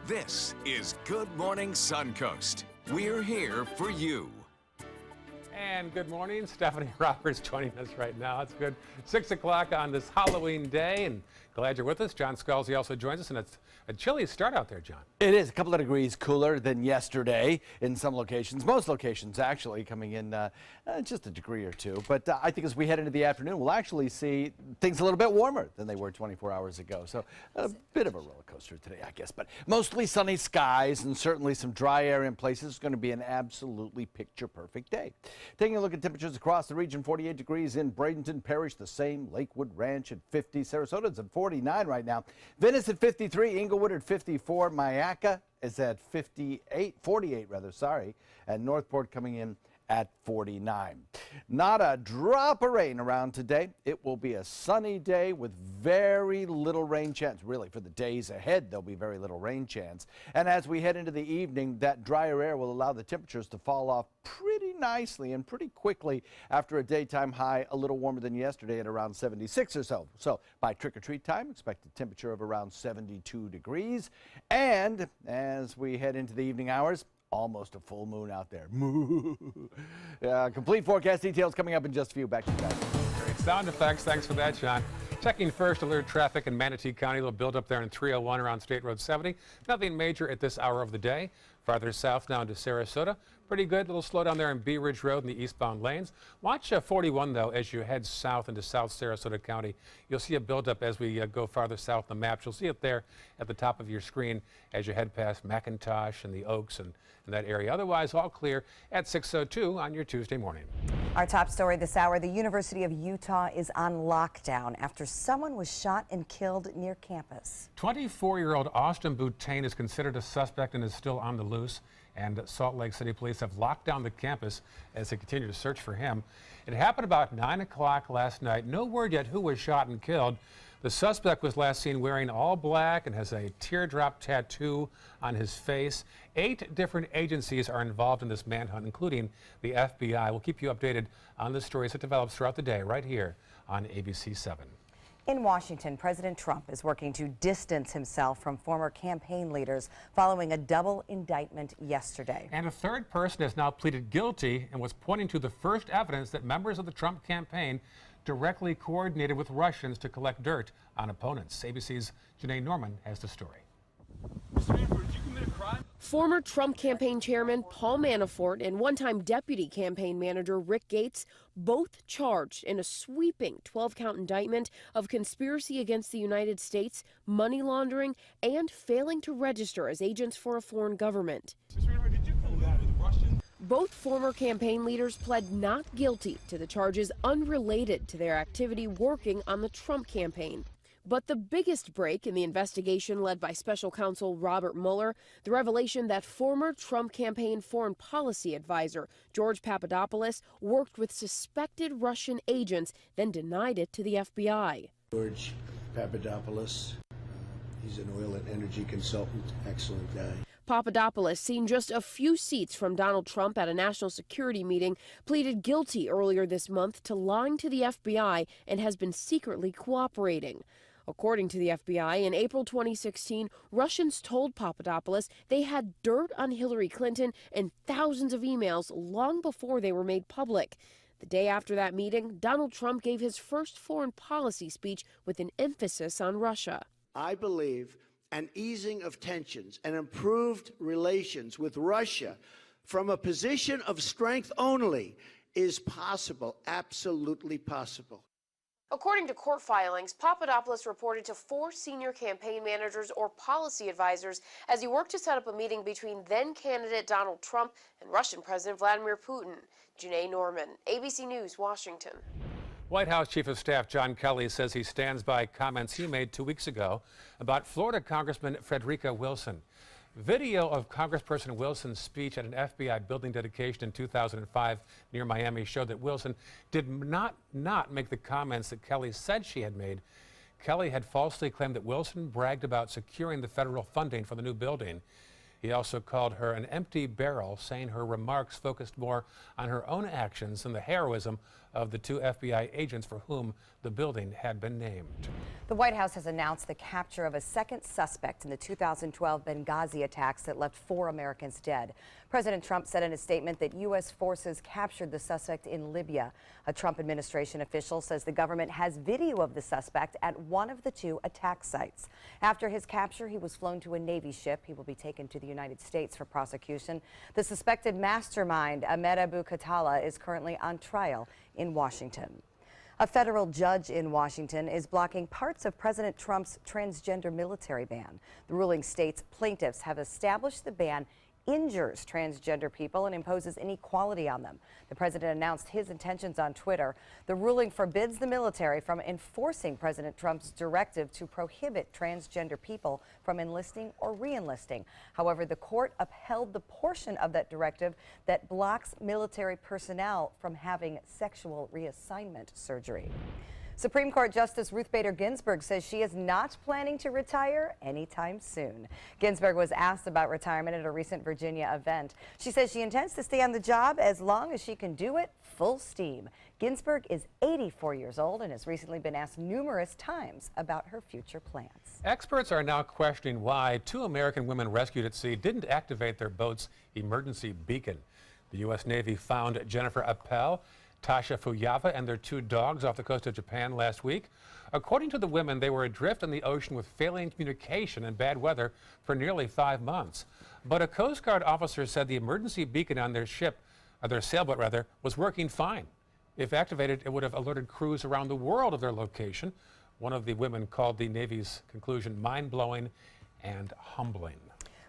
This is Good Morning Suncoast. We're here for you. And good morning. Stephanie Roberts joining us right now. It's good. 6 o'clock on this Halloween day, and glad you're with us. John Scalzi also joins us, and it's a chilly start out there, John. It is a couple of degrees cooler than yesterday in some locations. Most locations actually coming in just a degree or two. But I think as we head into the afternoon, we'll actually see things a little bit warmer than they were 24 hours ago. So a bit of a roller coaster today, I guess. But mostly sunny skies and certainly some dry air in places. It's going to be an absolutely picture-perfect day. Taking a look at temperatures across the region, 48 degrees in Bradenton Parish, the same. Lakewood Ranch at 50. Sarasota's at 49 right now. Venice at 53. Inglewood at 54. Mayaca is at 48 rather, sorry. And Northport coming in at 49. Not a drop of rain around today. It will be a sunny day with very little rain chance. Really, for the days ahead, there'll be very little rain chance. And as we head into the evening, that drier air will allow the temperatures to fall off pretty nicely and pretty quickly after a daytime high a little warmer than yesterday at around 76 or so. So by trick-or-treat time, expect a temperature of around 72 degrees. And as we head into the evening hours, almost a full moon out there. Complete forecast details coming up in just a few. Back to you guys. Great sound effects. Thanks for that, John. Checking first alert traffic in Manatee County. They'll build up there in 301 around State Road 70. Nothing major at this hour of the day. Farther south now into Sarasota. Pretty good. Little slowdown there in Bee Ridge Road in the eastbound lanes. Watch 41, though, as you head south into South Sarasota County. You'll see a buildup as we go farther south in the maps. You'll see it there at the top of your screen as you head past McIntosh and the Oaks and that area. Otherwise, all clear at 6:02 on your Tuesday morning. Our top story this hour, the University of Utah is on lockdown after someone was shot and killed near campus. 24-year-old Austin Boutain is considered a suspect and is still on the loose. And Salt Lake City police have locked down the campus as they continue to search for him. It happened about 9 o'clock last night. No word yet who was shot and killed. The suspect was last seen wearing all black and has a teardrop tattoo on his face. 8 different agencies are involved in this manhunt, including the FBI. We'll keep you updated on the stories that develops throughout the day right here on ABC 7. In Washington, President Trump is working to distance himself from former campaign leaders following a double indictment yesterday. And a third person has now pleaded guilty and was pointing to the first evidence that members of the Trump campaign directly coordinated with Russians to collect dirt on opponents. ABC's Janae Norman has the story. Mr. Manafort, did you commit a crime? Former Trump campaign chairman Paul Manafort and one-time deputy campaign manager Rick Gates both charged in a sweeping 12-count indictment of conspiracy against the United States, money laundering, and failing to register as agents for a foreign government. Mr. Manafort, did you collude with Russians? Both former campaign leaders pled not guilty to the charges unrelated to their activity working on the Trump campaign. But the biggest break in the investigation led by special counsel Robert Mueller, the revelation that former Trump campaign foreign policy advisor George Papadopoulos worked with suspected Russian agents, then denied it to the FBI. George Papadopoulos, he's an oil and energy consultant, excellent guy. Papadopoulos, seen just a few seats from Donald Trump at a national security meeting, pleaded guilty earlier this month to lying to the FBI and has been secretly cooperating. According to the FBI, in April 2016, Russians told Papadopoulos they had dirt on Hillary Clinton and thousands of emails long before they were made public. The day after that meeting, Donald Trump gave his first foreign policy speech with an emphasis on Russia. I believe an easing of tensions and improved relations with Russia from a position of strength only is possible, absolutely possible. According to court filings, Papadopoulos reported to 4 senior campaign managers or policy advisors as he worked to set up a meeting between then-candidate Donald Trump and Russian President Vladimir Putin. Janae Norman, ABC News, Washington. White House Chief of Staff John Kelly says he stands by comments he made 2 weeks ago about Florida Congressman Frederica Wilson. Video of Congressperson Wilson's speech at an FBI building dedication in 2005 near Miami showed that Wilson did not make the comments that Kelly said she had made. Kelly had falsely claimed that Wilson bragged about securing the federal funding for the new building. He also called her an empty barrel, saying her remarks focused more on her own actions than the heroism of the 2 FBI agents for whom the building had been named. The White House has announced the capture of a second suspect in the 2012 Benghazi attacks that left 4 Americans dead. President Trump said in a statement that U.S. forces captured the suspect in Libya. A Trump administration official says the government has video of the suspect at one of the 2 attack sites. After his capture, he was flown to a Navy ship. He will be taken to the United States for prosecution. The suspected mastermind, Ahmed Abu Khattala, is currently on trial in Washington. A federal judge in Washington is blocking parts of President Trump's transgender military ban. The ruling states plaintiffs have established the ban injures transgender people and imposes inequality on them. The president announced his intentions on Twitter. The ruling forbids the military from enforcing President Trump's directive to prohibit transgender people from enlisting or re-enlisting. However, the court upheld the portion of that directive that blocks military personnel from having sexual reassignment surgery. Supreme Court Justice Ruth Bader Ginsburg says she is not planning to retire anytime soon. Ginsburg was asked about retirement at a recent Virginia event. She says she intends to stay on the job as long as she can do it full steam. Ginsburg is 84 years old and has recently been asked numerous times about her future plans. Experts are now questioning why 2 American women rescued at sea didn't activate their boat's emergency beacon. The U.S. Navy found Jennifer Appel, Tasha Fuyava, and their 2 dogs off the coast of Japan last week. According to the women, they were adrift in the ocean with failing communication and bad weather for nearly 5 months. But a Coast Guard officer said the emergency beacon on their sailboat was working fine. If activated, it would have alerted crews around the world of their location. One of the women called the Navy's conclusion mind-blowing and humbling.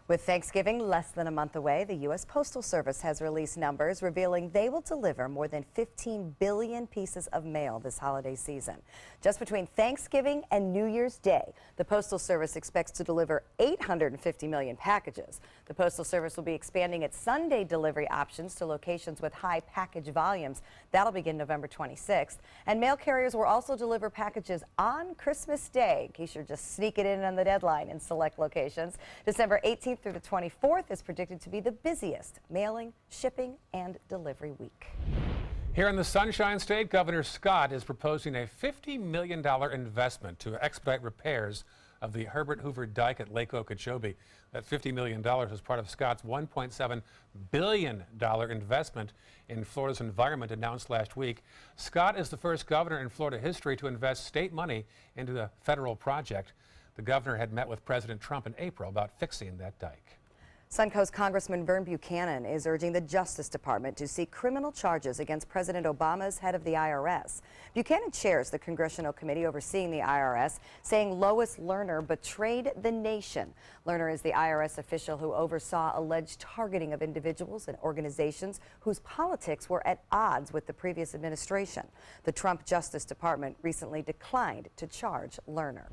With Thanksgiving less than a month away, the U.S. Postal Service has released numbers revealing they will deliver more than 15 billion pieces of mail this holiday season. Just between Thanksgiving and New Year's Day, the Postal Service expects to deliver 850 million packages. The Postal Service will be expanding its Sunday delivery options to locations with high package volumes. That'll begin November 26th. And mail carriers will also deliver packages on Christmas Day, in case you're just sneaking in on the deadline in select locations. December 18th through the 24th is predicted to be the busiest mailing, shipping, and delivery week. Here in the Sunshine State, Governor Scott is proposing a $50 million investment to expedite repairs of the Herbert Hoover Dike at Lake Okeechobee. That $50 million is part of Scott's $1.7 billion investment in Florida's environment announced last week. Scott is the first governor in Florida history to invest state money into the federal project. The governor had met with President Trump in April about fixing that dike. Suncoast Congressman Vern Buchanan is urging the Justice Department to seek criminal charges against President Obama's head of the IRS. Buchanan chairs the congressional committee overseeing the IRS, saying Lois Lerner betrayed the nation. Lerner is the IRS official who oversaw alleged targeting of individuals and organizations whose politics were at odds with the previous administration. The Trump Justice Department recently declined to charge Lerner.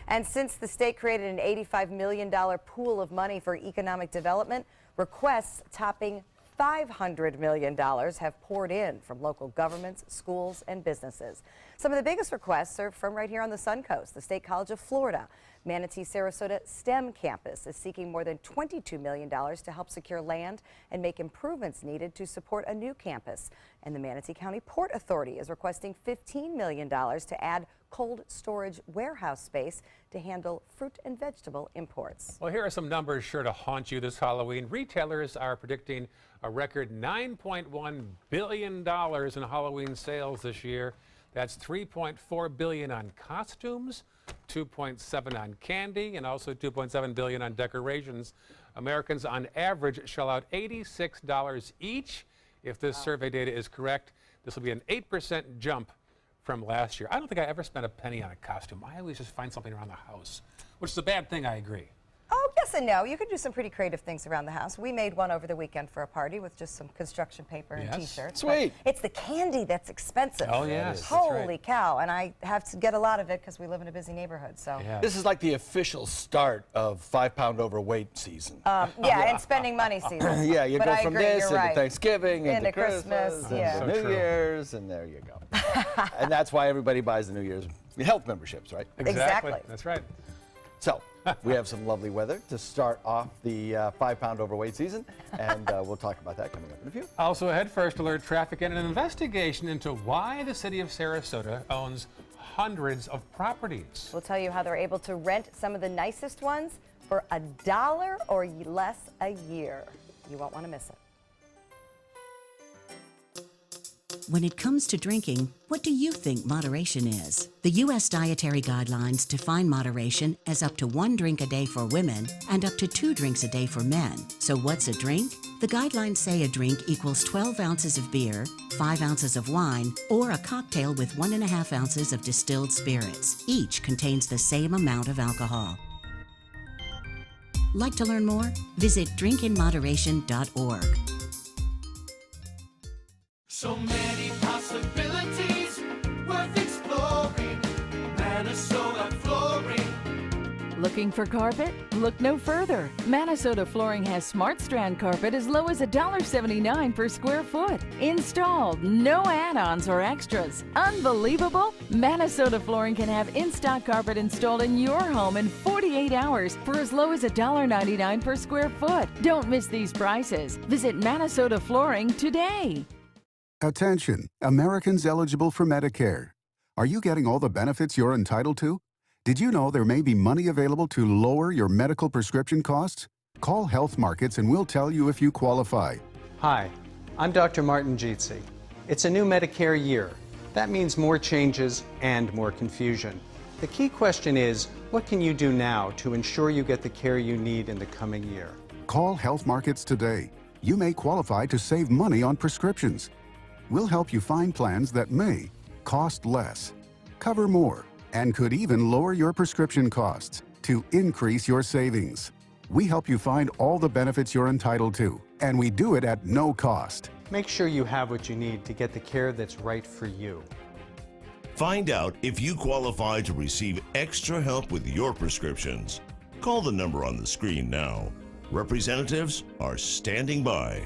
And since the state created an $85 million pool of money for economic development, requests topping $500 million have poured in from local governments, schools, and businesses. Some of the biggest requests are from right here on the Suncoast. The State College of Florida, Manatee Sarasota STEM campus is seeking more than $22 million to help secure land and make improvements needed to support a new campus. And the Manatee County Port Authority is requesting $15 million to add cold storage warehouse space to handle fruit and vegetable imports. Well, here are some numbers sure to haunt you this Halloween. Retailers are predicting a record $9.1 billion in Halloween sales this year. That's $3.4 billion on costumes, $2.7 on candy, and also $2.7 billion on decorations. Americans on average shell out $86 each. If this survey data is correct, this will be an 8% jump from last year. I don't think I ever spent a penny on a costume. I always just find something around the house, which is a bad thing, I agree. Oh, yes and no. You can do some pretty creative things around the house. We made one over the weekend for a party with just some construction paper and T-shirts. Sweet. It's the candy that's expensive. Oh, yes. Holy cow. And I have to get a lot of it because we live in a busy neighborhood. So. Yeah. This is like the official start of 5-pound overweight season. Yeah, and spending money season. Yeah, you But go I from agree, this you're into right. Thanksgiving, Into into Christmas, Christmas, yeah. into So New true. Year's, and there you go. And that's why everybody buys the New Year's health memberships, right? Exactly. That's right. So we have some lovely weather to start off the 5-pound overweight season, and we'll talk about that coming up in a few. Also ahead, first alert traffic and an investigation into why the city of Sarasota owns hundreds of properties. We'll tell you how they're able to rent some of the nicest ones for $1 or less a year. You won't want to miss it. When it comes to drinking, what do you think moderation is? The U.S. Dietary Guidelines define moderation as up to 1 drink a day for women and up to 2 drinks a day for men. So what's a drink? The guidelines say a drink equals 12 ounces of beer, 5 ounces of wine, or a cocktail with 1.5 ounces of distilled spirits. Each contains the same amount of alcohol. Like to learn more? Visit drinkinmoderation.org. So many possibilities worth exploring. Minnesota Flooring. Looking for carpet? Look no further. Minnesota Flooring has Smart Strand carpet as low as $1.79 per square foot. Installed, no add-ons or extras. Unbelievable? Minnesota Flooring can have in-stock carpet installed in your home in 48 hours for as low as $1.99 per square foot. Don't miss these prices. Visit Minnesota Flooring today. Attention, Americans eligible for Medicare. Are you getting all the benefits you're entitled to? Did you know there may be money available to lower your medical prescription costs? Call Health Markets and we'll tell you if you qualify. Hi, I'm Dr. Martin Jeetzy. It's a new Medicare year. That means more changes and more confusion. The key question is, what can you do now to ensure you get the care you need in the coming year? Call Health Markets today. You may qualify to save money on prescriptions. We'll help you find plans that may cost less, cover more, and could even lower your prescription costs to increase your savings. We help you find all the benefits you're entitled to, and we do it at no cost. Make sure you have what you need to get the care that's right for you. Find out if you qualify to receive extra help with your prescriptions. Call the number on the screen now. Representatives are standing by.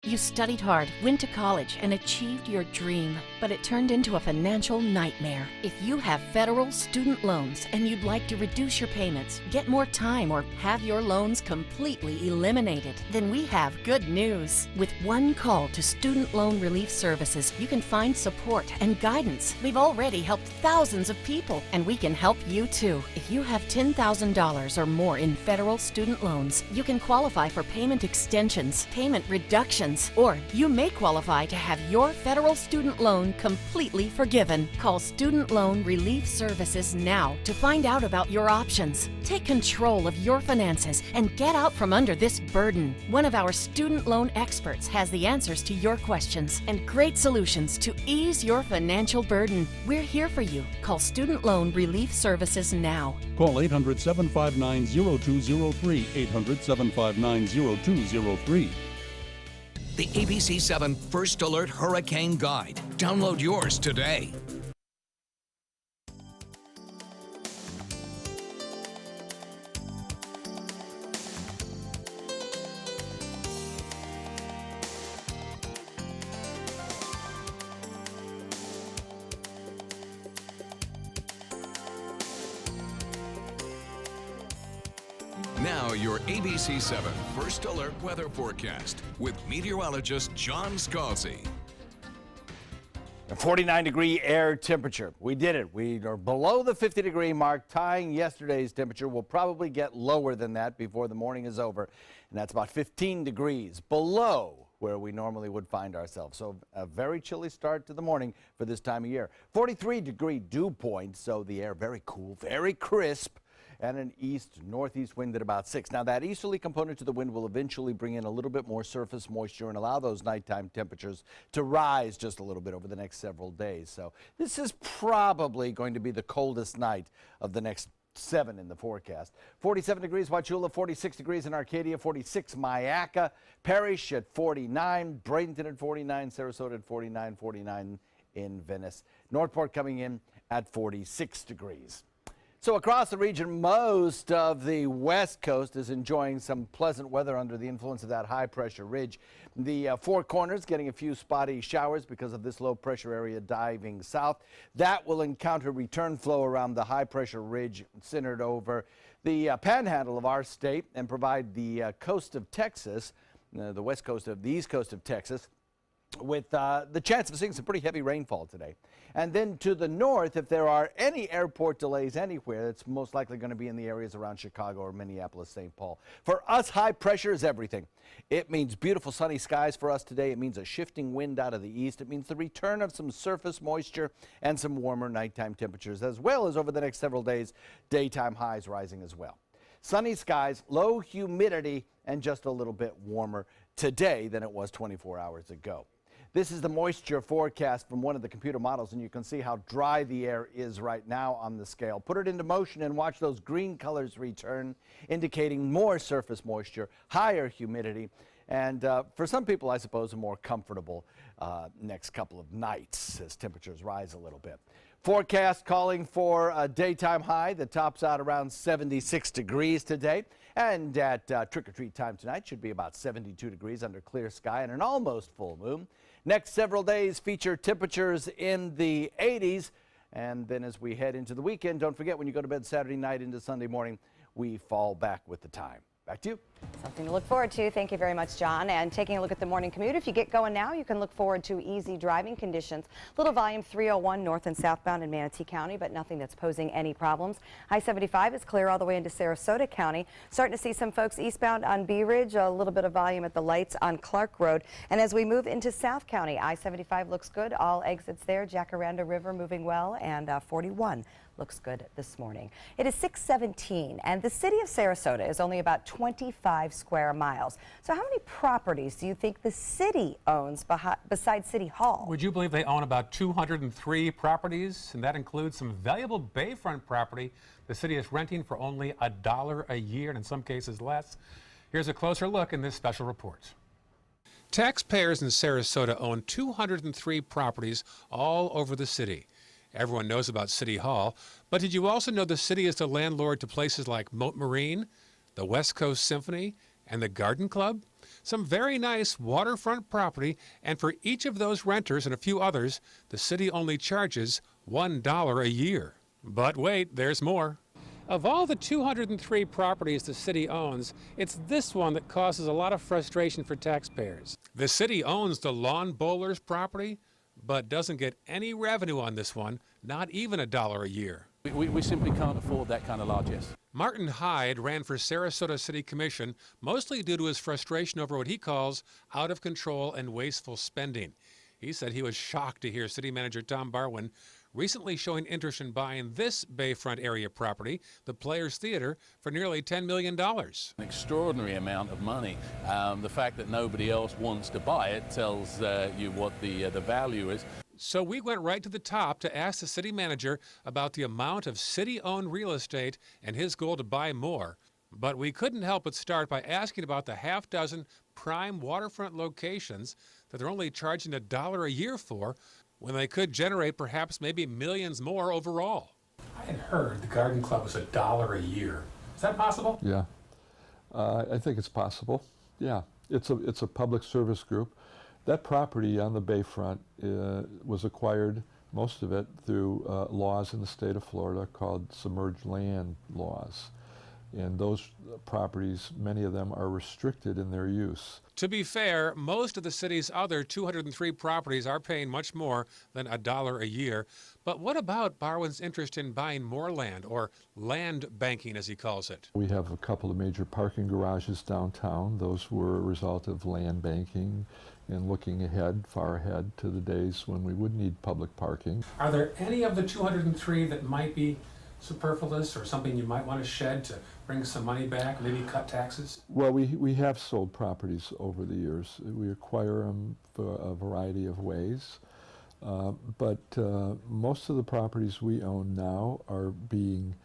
You studied hard, went to college, and achieved your dream, but it turned into a financial nightmare. If you have federal student loans and you'd like to reduce your payments, get more time, or have your loans completely eliminated, then we have good news. With one call to Student Loan Relief Services, you can find support and guidance. We've already helped thousands of people, and we can help you too. If you have $10,000 or more in federal student loans, you can qualify for payment extensions, payment reductions, or you may qualify to have your federal student loan completely forgiven. Call Student Loan Relief Services now to find out about your options. Take control of your finances and get out from under this burden. One of our student loan experts has the answers to your questions and great solutions to ease your financial burden. We're here for you. Call Student Loan Relief Services now. Call 800-759-0203, 800-759-0203. The ABC 7 First Alert Hurricane Guide. Download yours today. Now, your ABC 7 First Alert weather forecast with meteorologist John Scalzi. A 49-degree air temperature. We did it. We are below the 50-degree mark, tying yesterday's temperature. We'll probably get lower than that before the morning is over, and that's about 15 degrees below where we normally would find ourselves. So a very chilly start to the morning for this time of year. 43-degree dew point, so the air very cool, very crisp, and an east-northeast wind at about 6. Now, that easterly component to the wind will eventually bring in a little bit more surface moisture and allow those nighttime temperatures to rise just a little bit over the next several days. So this is probably going to be the coldest night of the next 7 in the forecast. 47 degrees Wauchula, 46 degrees in Arcadia, 46 Myakka, Parrish at 49, Bradenton at 49, Sarasota at 49, 49 in Venice. Northport coming in at 46 degrees. So across the region, most of the west coast is enjoying some pleasant weather under the influence of that high pressure ridge. The Four Corners getting a few spotty showers because of this low pressure area diving south. That will encounter return flow around the high pressure ridge centered over the panhandle of our state and provide the coast of Texas, the west coast of the east coast of Texas, with the chance of seeing some pretty heavy rainfall today. And then to the north, if there are any airport delays anywhere, it's most likely going to be in the areas around Chicago or Minneapolis, St. Paul. For us, high pressure is everything. It means beautiful sunny skies for us today. It means a shifting wind out of the east. It means the return of some surface moisture and some warmer nighttime temperatures, as well as over the next several days, daytime highs rising as well. Sunny skies, low humidity, and just a little bit warmer today than it was 24 hours ago. This is the moisture forecast from one of the computer models, and you can see how dry the air is right now on the scale. Put it into motion and watch those green colors return, indicating more surface moisture, higher humidity, and for some people, I suppose, a more comfortable next couple of nights as temperatures rise a little bit. Forecast calling for a daytime high that tops out around 76 degrees today. And at trick-or-treat time tonight should be about 72 degrees under clear sky and an almost full moon. Next several days feature temperatures in the 80s. And then as we head into the weekend, don't forget when you go to bed Saturday night into Sunday morning, we fall back with the time. Back to you. Something to look forward to. Thank you very much, John. And taking a look at the morning commute, if you get going now, you can look forward to easy driving conditions. Little volume 301 north and southbound in Manatee County, but nothing that's posing any problems. I-75 is clear all the way into Sarasota County. Starting to see some folks eastbound on Bee Ridge, a little bit of volume at the lights on Clark Road. And as we move into South County, I-75 looks good. All exits there. Jacaranda River moving well, and 41 looks good this morning. It is 6:17, and the city of Sarasota is only about 25 square miles. So how many properties do you think the city owns besides City Hall? Would you believe they own about 203 properties? And that includes some valuable bayfront property the city is renting for only $1 a year, and in some cases less. Here's a closer look in this special report. Taxpayers in Sarasota own 203 properties all over the city. Everyone knows about City Hall, but did you also know the city is the landlord to places like Moat Marine, the West Coast Symphony, and the Garden Club? Some very nice waterfront property, and for each of those renters and a few others, the city only charges $1 a year. But wait, there's more. Of all the 203 properties the city owns, it's this one that causes a lot of frustration for taxpayers. The city owns the Lawn Bowlers property, but doesn't get any revenue on this one, not even $1 a year. We simply can't afford that kind of largesse. Martin Hyde ran for Sarasota City Commission, mostly due to his frustration over what he calls out of control and wasteful spending. He said he was shocked to hear City Manager Tom Barwin recently showing interest in buying this bayfront area property, the Players Theater, for nearly $10 million. An extraordinary amount of money. The fact that nobody else wants to buy it tells you what the value is. So we went right to the top to ask the city manager about the amount of city-owned real estate and his goal to buy more. But we couldn't help but start by asking about the half-dozen prime waterfront locations that they're only charging $1 a year for, when they could generate perhaps maybe millions more overall. I had heard the Garden Club was $1 a year. Is that possible? Yeah, I think it's possible. Yeah, it's a public service group. That property on the bayfront was acquired, most of it, through laws in the state of Florida called submerged land laws. And those properties, many of them are restricted in their use. To be fair, most of the city's other 203 properties are paying much more than $1 a year. But what about Barwin's interest in buying more land, or land banking as he calls it? We have a couple of major parking garages downtown. Those were a result of land banking and looking ahead, far ahead, to the days when we would need public parking. Are there any of the 203 that might be superfluous or something you might want to shed to bring some money back, maybe cut taxes? Well, we have sold properties over the years. We acquire them for a variety of ways. But most of the properties we own now are being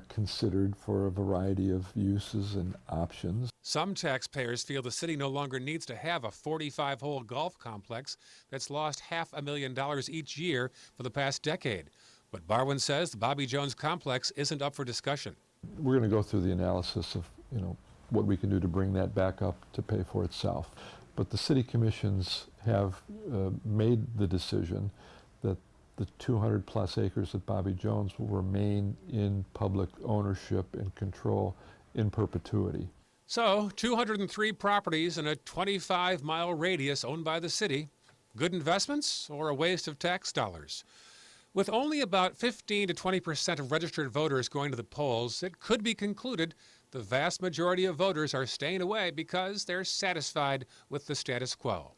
considered for a variety of uses and options. Some taxpayers feel the city no longer needs to have a 45-hole golf complex that's lost $500,000 each year for the past decade. But Barwin says the Bobby Jones complex isn't up for discussion. We're going to go through the analysis of, what we can do to bring that back up to pay for itself. But the city commissions have made the decision that the 200 plus acres at Bobby Jones will remain in public ownership and control in perpetuity. So 203 properties in a 25-mile radius owned by the city. Good investments or a waste of tax dollars? With only about 15 to 20% of registered voters going to the polls, it could be concluded the vast majority of voters are staying away because they're satisfied with the status quo.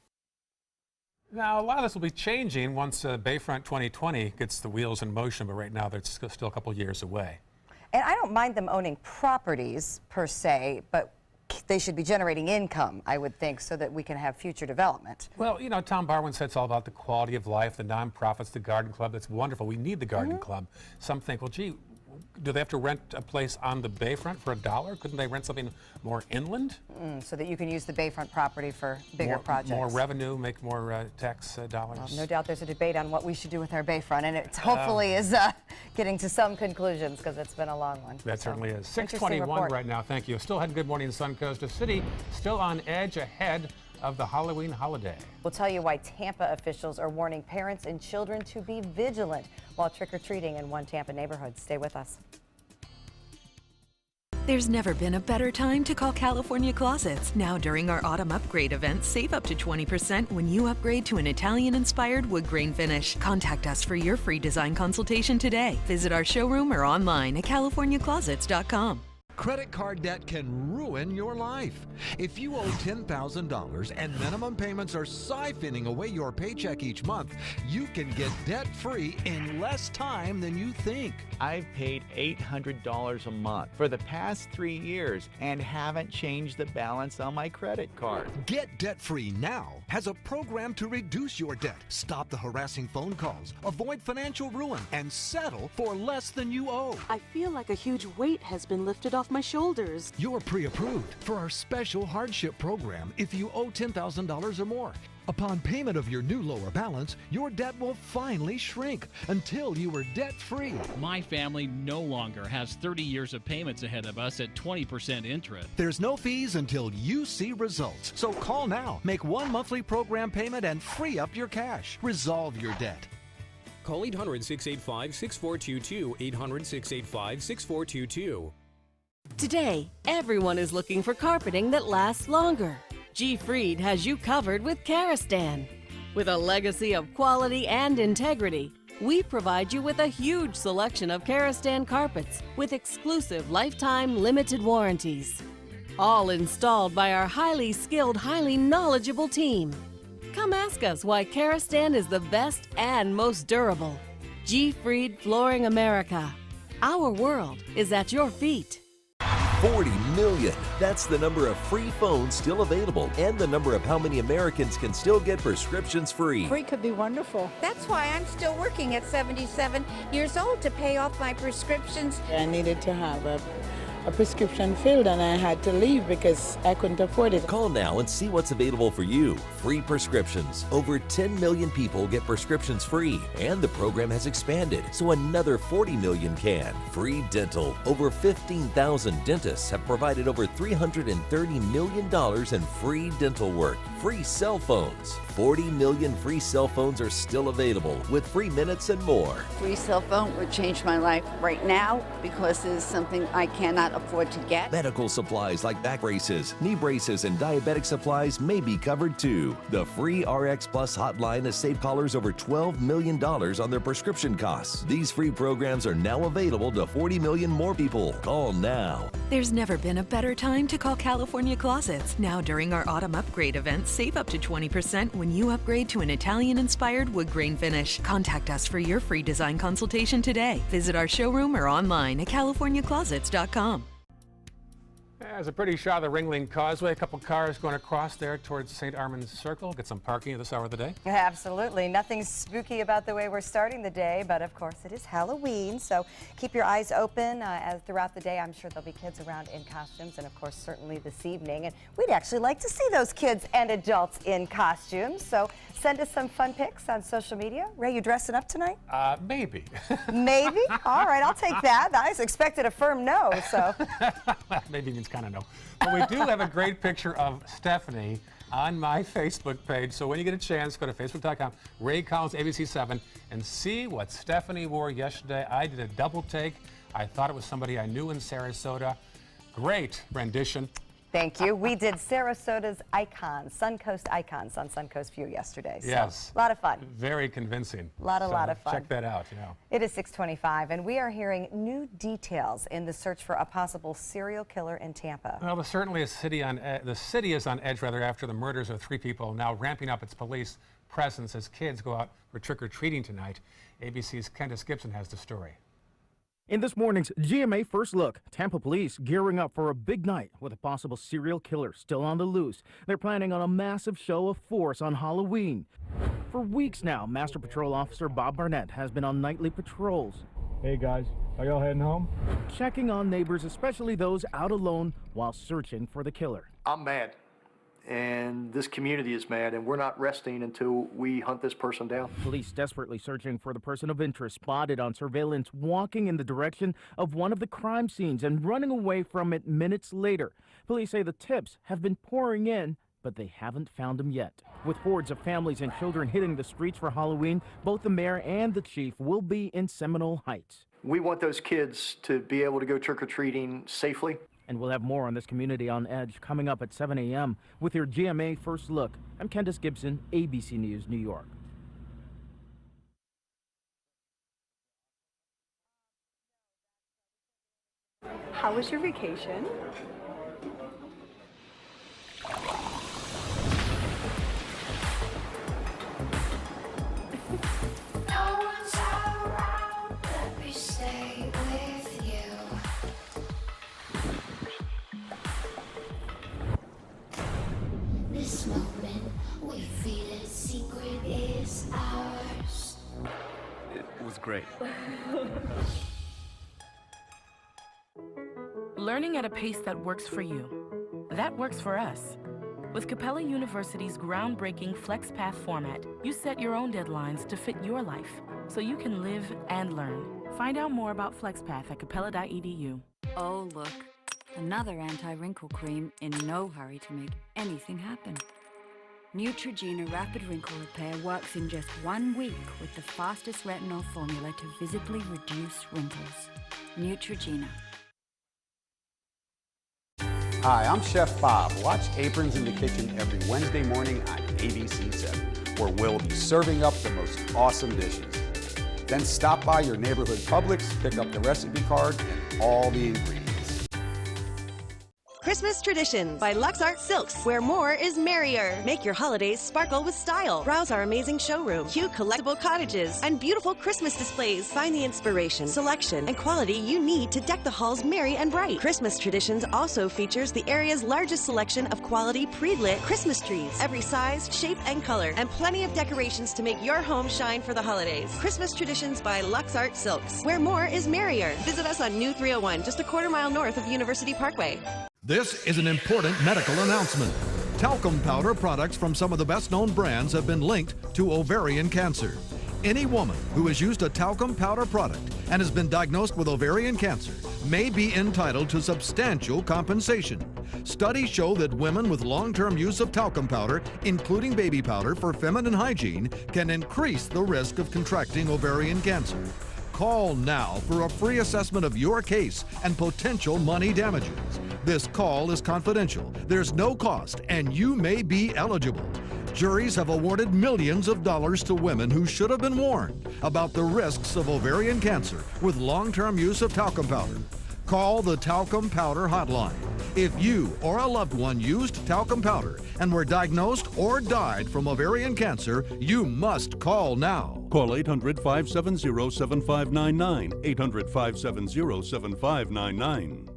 Now, a lot of this will be changing once Bayfront 2020 gets the wheels in motion, but right now they're still a couple years away. And I don't mind them owning properties per se, but they should be generating income, I would think, so that we can have future development. Well, Tom Barwin said it's all about the quality of life, the nonprofits, the garden club. That's wonderful. We need the garden club. Some think, well, gee, do they have to rent a place on the bayfront for $1? Couldn't they rent something more inland? So that you can use the bayfront property for bigger projects. More revenue, make more tax dollars. Well, no doubt there's a debate on what we should do with our bayfront, and it hopefully is getting to some conclusions because it's been a long one. That certainly is. 6:21 right now. Thank you. Still had Good Morning Suncoast. A city still on edge ahead of the Halloween holiday. We'll tell you why Tampa officials are warning parents and children to be vigilant while trick-or-treating in one Tampa neighborhood. Stay with us. There's never been a better time to call California Closets. Now during our autumn upgrade event, save up to 20% when you upgrade to an Italian-inspired wood grain finish. Contact us for your free design consultation today. Visit our showroom or online at californiaclosets.com. Credit card debt can ruin your life. If you owe $10,000 and minimum payments are siphoning away your paycheck each month, you can get debt-free in less time than you think. I've paid $800 a month for the past 3 years and haven't changed the balance on my credit card. Get debt-free now has a program to reduce your debt, stop the harassing phone calls, avoid financial ruin, and settle for less than you owe. I feel like a huge weight has been lifted off my shoulders. You're pre-approved for our special hardship program if you owe $10,000 or more. Upon payment of your new lower balance, your debt will finally shrink until you are debt-free. My family no longer has 30 years of payments ahead of us at 20% interest. There's no fees until you see results. So call now, make one monthly program payment, and free up your cash. Resolve your debt. Call 800-685-6422, 800-685-6422. Today, everyone is looking for carpeting that lasts longer. G. Fried has you covered with Karastan. With a legacy of quality and integrity, we provide you with a huge selection of Karastan carpets with exclusive lifetime limited warranties. All installed by our highly skilled, highly knowledgeable team. Come ask us why Karastan is the best and most durable. G. Fried Flooring America. Our world is at your feet. 40 million. That's the number of free phones still available and the number of how many Americans can still get prescriptions free. Free could be wonderful. That's why I'm still working at 77 years old to pay off my prescriptions. I needed to have a prescription filled and I had to leave because I couldn't afford it. Call now and see what's available for you. Free prescriptions. Over 10 million people get prescriptions free, and the program has expanded so another 40 million can. Free dental. Over 15,000 dentists have provided over $330 million in free dental work. Free cell phones. 40 million free cell phones are still available with free minutes and more. Free cell phone would change my life right now because it is something I cannot afford to get. Medical supplies like back braces, knee braces, and diabetic supplies may be covered too. The free RX Plus hotline has saved callers over $12 million on their prescription costs. These free programs are now available to 40 million more people. Call now. There's never been a better time to call California Closets. Now during our autumn upgrade event, save up to 20% when you upgrade to an Italian-inspired wood grain finish. Contact us for your free design consultation today. Visit our showroom or online at californiaclosets.com. There's a pretty shot of the Ringling Causeway. A couple cars going across there towards St. Armand's Circle. Get some parking at this hour of the day. Absolutely. Nothing spooky about the way we're starting the day, but of course it is Halloween, so keep your eyes open as throughout the day. I'm sure there'll be kids around in costumes, and of course certainly this evening. And we'd actually like to see those kids and adults in costumes, so send us some fun pics on social media. Ray, you dressing up tonight? Maybe. Maybe? All right, I'll take that. I expected a firm no, so. Maybe means kind of no. But we do have a great picture of Stephanie on my Facebook page. So when you get a chance, go to facebook.com, Ray Collins, ABC7, and see what Stephanie wore yesterday. I did a double take. I thought it was somebody I knew in Sarasota. Great rendition. Thank you. We did Sarasota's icons, Suncoast icons on Suncoast View yesterday. So Yes. a lot of fun. Very convincing. A lot of fun. Check that out, yeah. It is 6:25, and we are hearing new details in the search for a possible serial killer in Tampa. Well, there's certainly a city on the city is on edge after the murders of 3 people, now ramping up its police presence as kids go out for trick-or-treating tonight. ABC's Candace Gibson has the story. In this morning's GMA First Look, Tampa police gearing up for a big night with a possible serial killer still on the loose. They're planning on a massive show of force on Halloween. For weeks now, Master Patrol Officer Bob Barnett has been on nightly patrols. Hey guys, are y'all heading home? Checking on neighbors, especially those out alone, while searching for the killer. I'm mad, and this community is mad, and we're not resting until we hunt this person down. Police desperately searching for the person of interest spotted on surveillance walking in the direction of one of the crime scenes and running away from it minutes later. Police say the tips have been pouring in, but they haven't found him yet. With hordes of families and children hitting the streets for Halloween, both the mayor and the chief will be in Seminole Heights. We want those kids to be able to go trick-or-treating safely. And we'll have more on this community on edge coming up at 7 a.m. with your GMA First Look. I'm Candace Gibson, ABC News, New York. How was your vacation? This moment, we feel it, secret is ours. It was great. Learning at a pace that works for you. That works for us. With Capella University's groundbreaking FlexPath format, you set your own deadlines to fit your life, so you can live and learn. Find out more about FlexPath at capella.edu. Oh, look. Another anti-wrinkle cream in no hurry to make anything happen. Neutrogena Rapid Wrinkle Repair works in just 1 week with the fastest retinol formula to visibly reduce wrinkles. Neutrogena. Hi, I'm Chef Bob. Watch Aprons in the Kitchen every Wednesday morning on ABC7, where we'll be serving up the most awesome dishes. Then stop by your neighborhood Publix, pick up the recipe card and all the ingredients. Christmas Traditions by Lux Art Silks, where more is merrier. Make your holidays sparkle with style. Browse our amazing showroom, cute collectible cottages, and beautiful Christmas displays. Find the inspiration, selection, and quality you need to deck the halls merry and bright. Christmas Traditions also features the area's largest selection of quality pre-lit Christmas trees, every size, shape, and color, and plenty of decorations to make your home shine for the holidays. Christmas Traditions by Lux Art Silks, where more is merrier. Visit us on New 301, just a quarter-mile north of University Parkway. This is an important medical announcement. Talcum powder products from some of the best-known brands have been linked to ovarian cancer. Any woman who has used a talcum powder product and has been diagnosed with ovarian cancer may be entitled to substantial compensation. Studies show that women with long-term use of talcum powder, including baby powder for feminine hygiene, can increase the risk of contracting ovarian cancer. Call now for a free assessment of your case and potential money damages. This call is confidential, there's no cost, and you may be eligible. Juries have awarded millions of dollars to women who should have been warned about the risks of ovarian cancer with long-term use of talcum powder. Call the Talcum Powder Hotline. If you or a loved one used talcum powder and were diagnosed or died from ovarian cancer, you must call now. Call 800-570-7599, 800-570-7599.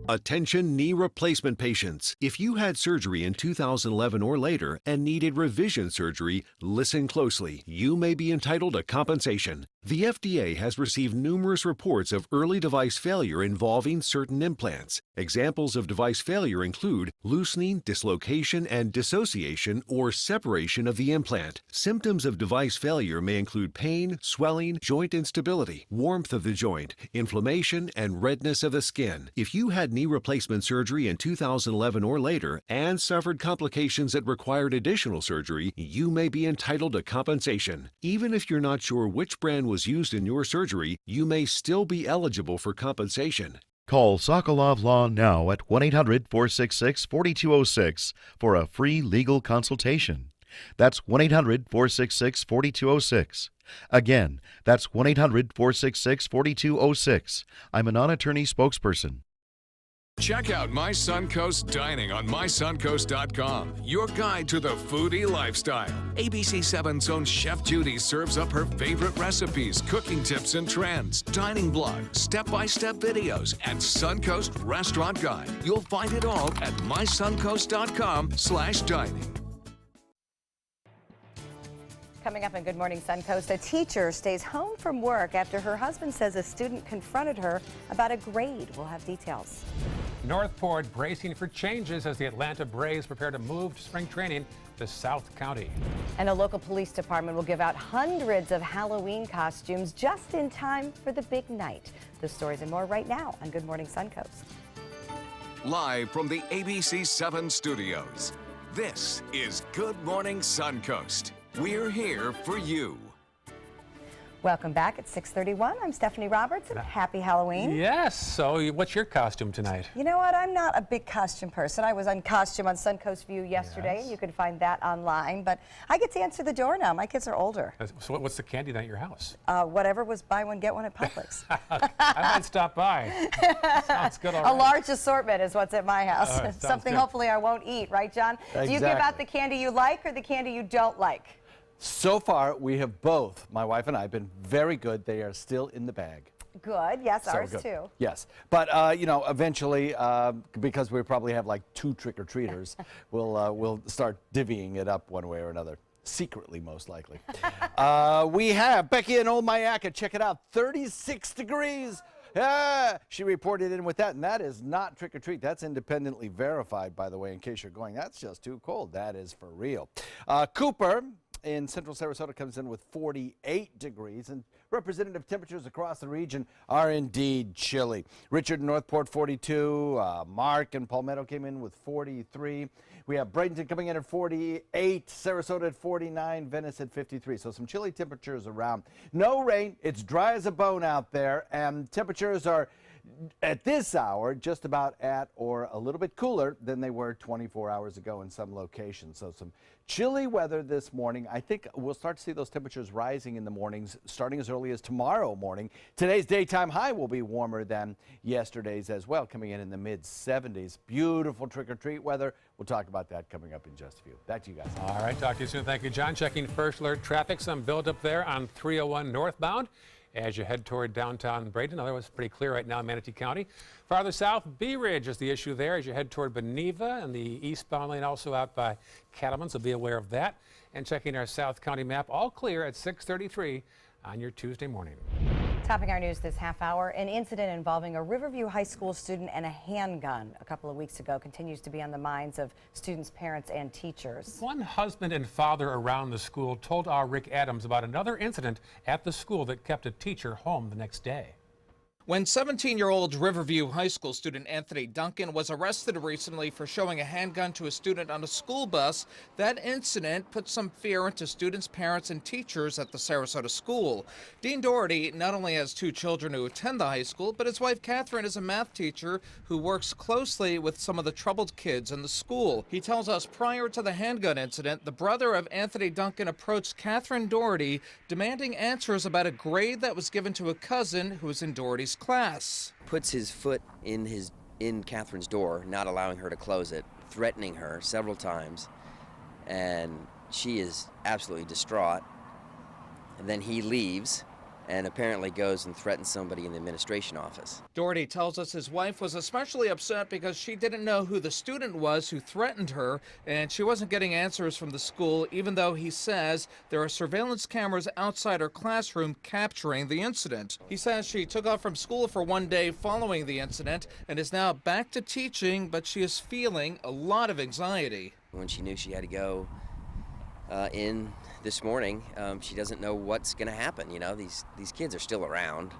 Attention knee replacement patients. If you had surgery in 2011 or later and needed revision surgery, listen closely. You may be entitled to compensation. The FDA has received numerous reports of early device failure involving certain implants. Examples of device failure include loosening, dislocation, and dissociation or separation of the implant. Symptoms of device failure may include pain, swelling, joint instability, warmth of the joint, inflammation, and redness of the skin. If you had knee replacement surgery in 2011 or later and suffered complications that required additional surgery, you may be entitled to compensation. Even if you're not sure which brand was used in your surgery, you may still be eligible for compensation. Call Sokolov Law now at 1-800-466-4206 for a free legal consultation. That's 1-800-466-4206. Again, that's 1-800-466-4206. I'm a non-attorney spokesperson. Check out My Suncoast Dining on mysuncoast.com, your guide to the foodie lifestyle. ABC 7's own Chef Judy serves up her favorite recipes, cooking tips and trends, dining blog, step-by-step videos, and Suncoast Restaurant Guide. You'll find it all at mysuncoast.com/dining. Coming up on Good Morning Suncoast, a teacher stays home from work after her husband says a student confronted her about a grade. We'll have details. Northport bracing for changes as the Atlanta Braves prepare to move to spring training to South County. And a local police department will give out hundreds of Halloween costumes just in time for the big night. The stories and more right now on Good Morning Suncoast. Live from the ABC 7 studios, this is Good Morning Suncoast. We're here for you. Welcome back at 6:31. I'm Stephanie Roberts, and happy Halloween. Yes. So what's your costume tonight? You know what? I'm not a big costume person. I was on costume on Suncoast View yesterday, and you can find that online. But I get to answer the door now. My kids are older. So what's the candy night at your house? Whatever was buy one, get one at Publix. I might stop by. Sounds good already. A large assortment is what's at my house. Something good. hopefully I won't eat, right, John? Exactly. Do you give out the candy you like or the candy you don't like? So far, we have both, my wife and I, been very good. They are still in the bag. Good. Yes, So ours good. too. Yes. But, you know, eventually, because we probably have like 2 trick-or-treaters, we'll start divvying it up one way or another. Secretly, most likely. We have Becky in Old Myakka. Check it out. 36 degrees. She reported in with that, and that is not trick-or-treat. That's independently verified, by the way, in case you're going, that's just too cold. That is for real. Cooper in central Sarasota comes in with 48 degrees, and representative temperatures across the region are indeed chilly. Richard in Northport, 42. Mark and Palmetto came in with 43. We have Bradenton coming in at 48, Sarasota at 49, Venice at 53. So some chilly temperatures around. No rain. It's dry as a bone out there, and temperatures are at this hour just about at or a little bit cooler than they were 24 hours ago in some locations. So some chilly weather this morning. I think we'll start to see those temperatures rising in the mornings starting as early as tomorrow morning. Today's daytime high will be warmer than yesterday's as well, coming in the mid-70s. Beautiful trick-or-treat weather. We'll talk about that coming up in just a few. Back to you guys. All right, talk to you soon. Thank you, John. Checking first alert traffic. Some buildup there on 301 northbound as you head toward downtown Bradenton. Otherwise, pretty clear right now in Manatee County. Farther south, Bee Ridge is the issue there as you head toward Beneva, and the eastbound lane also out by Cattleman, so be aware of that. And checking our South County map, all clear at 6:33 on your Tuesday morning. Topping our news this half hour, an incident involving a Riverview High School student and a handgun a couple of weeks ago continues to be on the minds of students, parents, and teachers. One husband and father around the school told our Rick Adams about another incident at the school that kept a teacher home the next day. When 17-year-old Riverview High School student Anthony Duncan was arrested recently for showing a handgun to a student on a school bus, that incident put some fear into students, parents, and teachers at the Sarasota school. Dean Doherty not only has 2 children who attend the high school, but his wife Catherine is a math teacher who works closely with some of the troubled kids in the school. He tells us prior to the handgun incident, the brother of Anthony Duncan approached Catherine Doherty demanding answers about a grade that was given to a cousin who was in Doherty's class. Puts his foot in Catherine's door, not allowing her to close it, threatening her several times, and she is absolutely distraught. And then he leaves, and apparently goes and threatens somebody in the administration office. Doherty tells us his wife was especially upset because she didn't know who the student was who threatened her, and she wasn't getting answers from the school, even though he says there are surveillance cameras outside her classroom capturing the incident. He says she took off from school for one day following the incident and is now back to teaching, but she is feeling a lot of anxiety. When she knew she had to go in this morning, she doesn't know what's going to happen. You know, these kids are still around,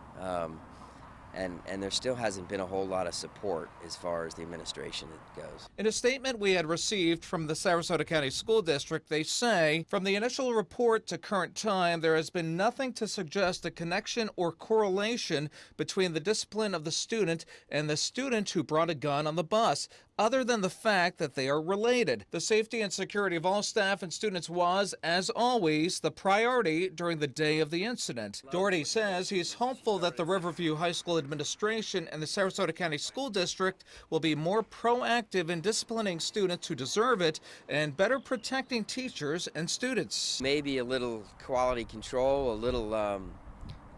and there still hasn't been a whole lot of support as far as the administration goes. In a statement we had received from the Sarasota County School District, they say, from the initial report to current time, there has been nothing to suggest a connection or correlation between the discipline of the student and the student who brought a gun on the bus, other than the fact that they are related. The safety and security of all staff and students was, as always, the priority during the day of the incident. Doherty says he's hopeful that the Riverview High School administration and the Sarasota County School District will be more proactive in disciplining students who deserve it and better protecting teachers and students. Maybe a little quality control, a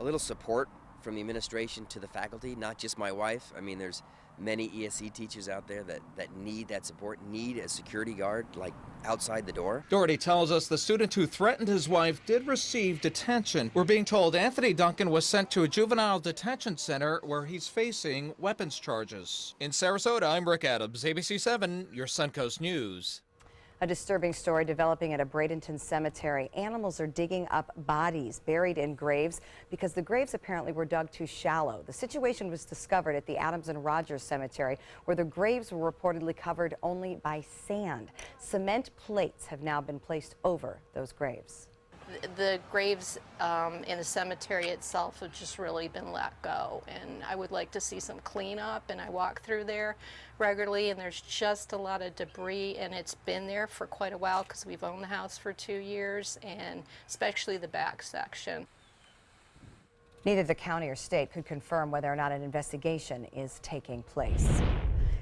little support from the administration to the faculty, not just my wife. I mean, there's many ESC teachers out there that need that support, need a security guard like outside the door. Doherty tells us the student who threatened his wife did receive detention. We're being told Anthony Duncan was sent to a juvenile detention center where he's facing weapons charges. In Sarasota, I'm Rick Adams, ABC 7, your Suncoast News. A disturbing story developing at a Bradenton cemetery. Animals are digging up bodies buried in graves because the graves apparently were dug too shallow. The situation was discovered at the Adams and Rogers Cemetery, where the graves were reportedly covered only by sand. Cement plates have now been placed over those graves. The graves in the cemetery itself have just really been let go, and I would like to see some cleanup. And I walk through there regularly, and there's just a lot of debris, and it's been there for quite a while because we've owned the house for 2 years, and especially the back section. Neither the county or state could confirm whether or not an investigation is taking place.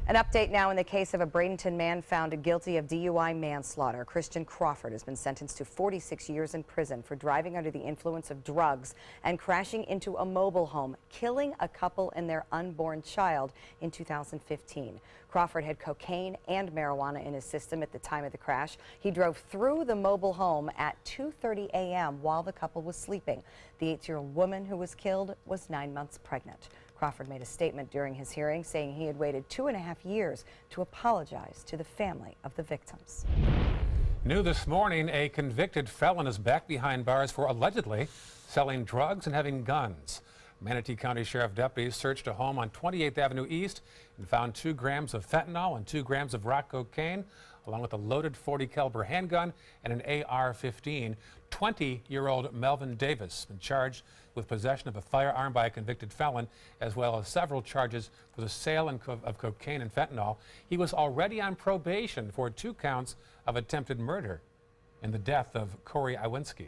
An update now in the case of a Bradenton man found guilty of DUI manslaughter. Christian Crawford has been sentenced to 46 years in prison for driving under the influence of drugs and crashing into a mobile home, killing a couple and their unborn child in 2015. Crawford had cocaine and marijuana in his system at the time of the crash. He drove through the mobile home at 2:30 a.m. while the couple was sleeping. The 8-year-old woman who was killed was 9 months pregnant. Crawford made a statement during his hearing saying he had waited 2.5 years to apologize to the family of the victims. New this morning, a convicted felon is back behind bars for allegedly selling drugs and having guns. Manatee County Sheriff deputies searched a home on 28th Avenue East and found 2 grams of fentanyl and 2 grams of rock cocaine, along with a loaded .40 caliber handgun and an AR-15. 20-year-old Melvin Davis been charged with possession of a firearm by a convicted felon, as well as several charges for the sale of cocaine and fentanyl. He was already on probation for 2 counts of attempted murder in the death of Corey Iwinski.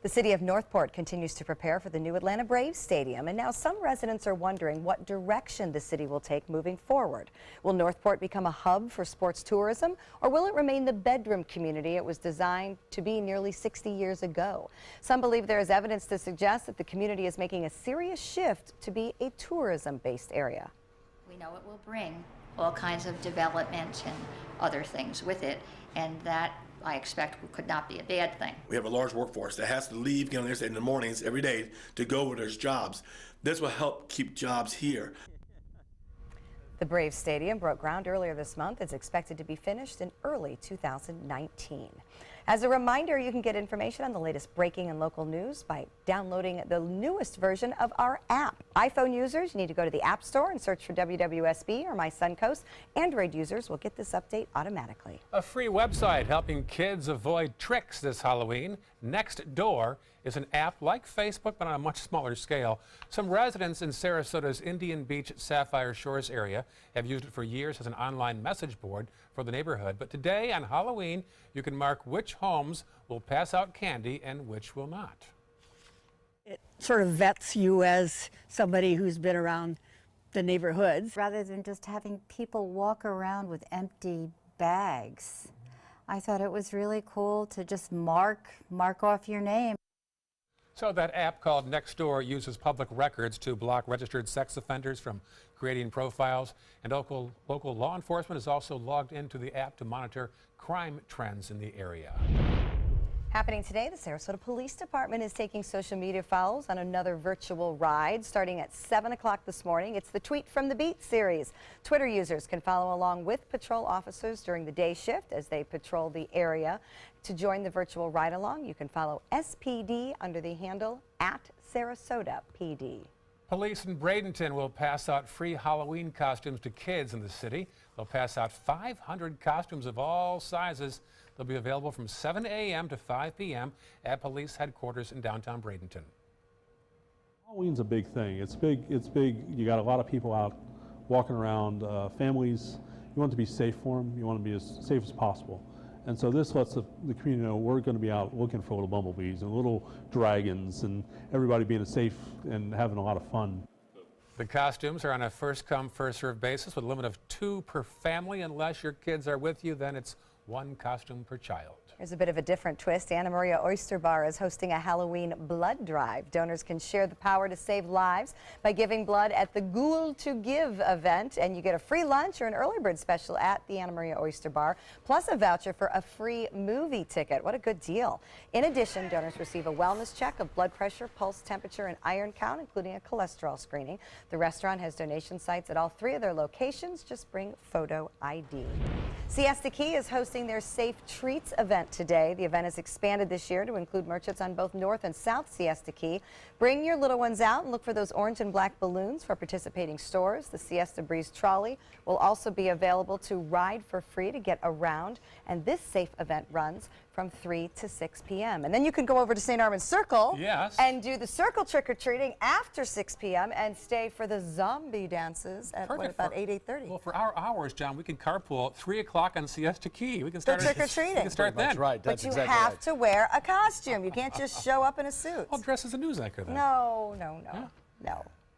The city of Northport continues to prepare for the new Atlanta Braves stadium, and now some residents are wondering what direction the city will take moving forward. Will Northport become a hub for sports tourism, or will it remain the bedroom community it was designed to be nearly 60 years ago? Some believe there is evidence to suggest that the community is making a serious shift to be a tourism-based area. We know it will bring all kinds of development and other things with it, and that I expect could not be a bad thing. We have a large workforce that has to leave, get on the interstate in the mornings every day to go where there's jobs. This will help keep jobs here. The Braves Stadium broke ground earlier this month. It's expected to be finished in early 2019. As a reminder, you can get information on the latest breaking and local news by downloading the newest version of our app. iPhone users, you need to go to the App Store and search for WWSB or My Suncoast. Android users will get this update automatically. A free website helping kids avoid tricks this Halloween. Next Door is an app like Facebook, but on a much smaller scale. Some residents in Sarasota's Indian Beach Sapphire Shores area have used it for years as an online message board for the neighborhood. But today on Halloween, you can mark which homes will pass out candy and which will not. It sort of vets you as somebody who's been around the neighborhoods. Rather than just having people walk around with empty bags, I thought it was really cool to just mark off your name. So that app called Nextdoor uses public records to block registered sex offenders from creating profiles, and local law enforcement is also logged into the app to monitor crime trends in the area. Happening today, the Sarasota Police Department is taking social media follows on another virtual ride starting at 7 o'clock this morning. It's the Tweet from the Beat series. Twitter users can follow along with patrol officers during the day shift as they patrol the area. To join the virtual ride along, you can follow SPD under the handle @SarasotaPD. Police in Bradenton will pass out free Halloween costumes to kids in the city. They'll pass out 500 costumes of all sizes. They'll be available from 7 a.m. to 5 p.m. at police headquarters in downtown Bradenton. Halloween's a big thing. It's big. You got a lot of people out walking around, families. You want to be safe for them. You want to be as safe as possible. And so this lets the community know we're going to be out looking for little bumblebees and little dragons and everybody being safe and having a lot of fun. The costumes are on a first-come, first-served basis with a limit of 2 per family. Unless your kids are with you, then it's 1 costume per child. Here's a bit of a different twist. Anna Maria Oyster Bar is hosting a Halloween blood drive. Donors can share the power to save lives by giving blood at the Ghoul to Give event, and you get a free lunch or an early bird special at the Anna Maria Oyster Bar, plus a voucher for a free movie ticket. What a good deal. In addition, donors receive a wellness check of blood pressure, pulse, temperature, and iron count, including a cholesterol screening. The restaurant has donation sites at all 3 of their locations. Just bring photo ID. Siesta Key is hosting their Safe Treats event today. The event has expanded this year to include merchants on both North and South Siesta Key. Bring your little ones out and look for those orange and black balloons for participating stores. The Siesta Breeze trolley will also be available to ride for free to get around, and this safe event runs from 3 to 6 p.m. And then you can go over to St. Armand's Circle and do the circle trick-or-treating after 6 p.m. and stay for the zombie dances at about 8:30. Well, for our hours, John, we can carpool 3 o'clock on Siesta Key. We can start trick-or-treating. We can start then. Right. But you have to wear a costume. You can't just show up in a suit. I'll dress as a news anchor then. No.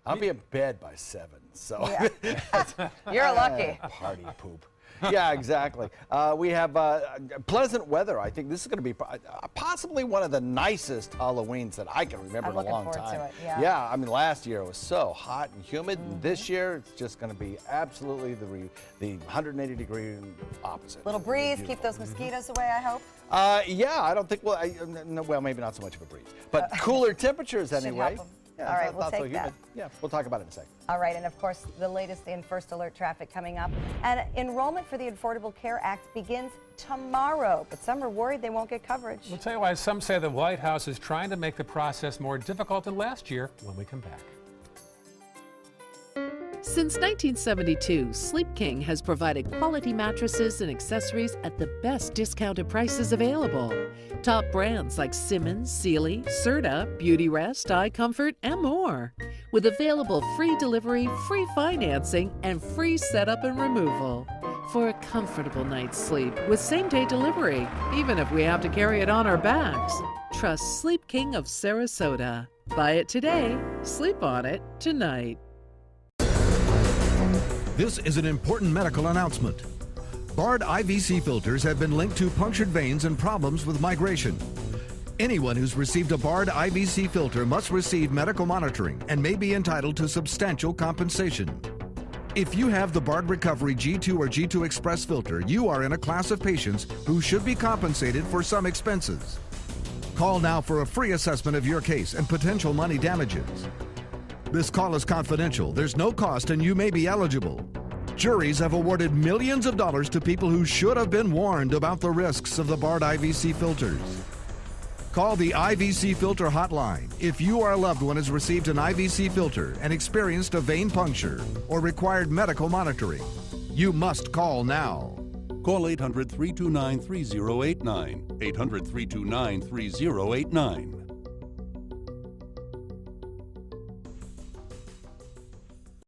I'll be in bed by 7, so. You're lucky. Party poop. Yeah, exactly. We have pleasant weather. I think this is going to be possibly one of the nicest Halloweens that I can remember in a long time. To it, yeah, I mean, last year it was so hot and humid, and this year it's just going to be absolutely the 180-degree opposite. Little breeze, keep those mosquitoes away, I hope. Yeah, I don't think, well, maybe not so much of a breeze, but cooler temperatures anyway. Yeah, all right, we'll take that. Yeah, we'll talk about it in a second. All right, and of course, the latest in First Alert traffic coming up. And enrollment for the Affordable Care Act begins tomorrow, but some are worried they won't get coverage. We'll tell you why some say the White House is trying to make the process more difficult than last year when we come back. Since 1972, Sleep King has provided quality mattresses and accessories at the best discounted prices available. Top brands like Simmons, Sealy, Serta, Beauty Rest, iComfort, and more. With available free delivery, free financing, and free setup and removal. For a comfortable night's sleep with same-day delivery, even if we have to carry it on our backs. Trust Sleep King of Sarasota. Buy it today, sleep on it tonight. This is an important medical announcement. Bard IVC filters have been linked to punctured veins and problems with migration. Anyone who's received a Bard IVC filter must receive medical monitoring and may be entitled to substantial compensation. If you have the Bard Recovery G2 or G2 Express filter, you are in a class of patients who should be compensated for some expenses. Call now for a free assessment of your case and potential money damages. This call is confidential. There's no cost and you may be eligible. Juries have awarded millions of dollars to people who should have been warned about the risks of the Bard IVC filters. Call the IVC Filter Hotline if you or a loved one has received an IVC filter and experienced a vein puncture or required medical monitoring. You must call now. Call 800-329-3089. 800-329-3089.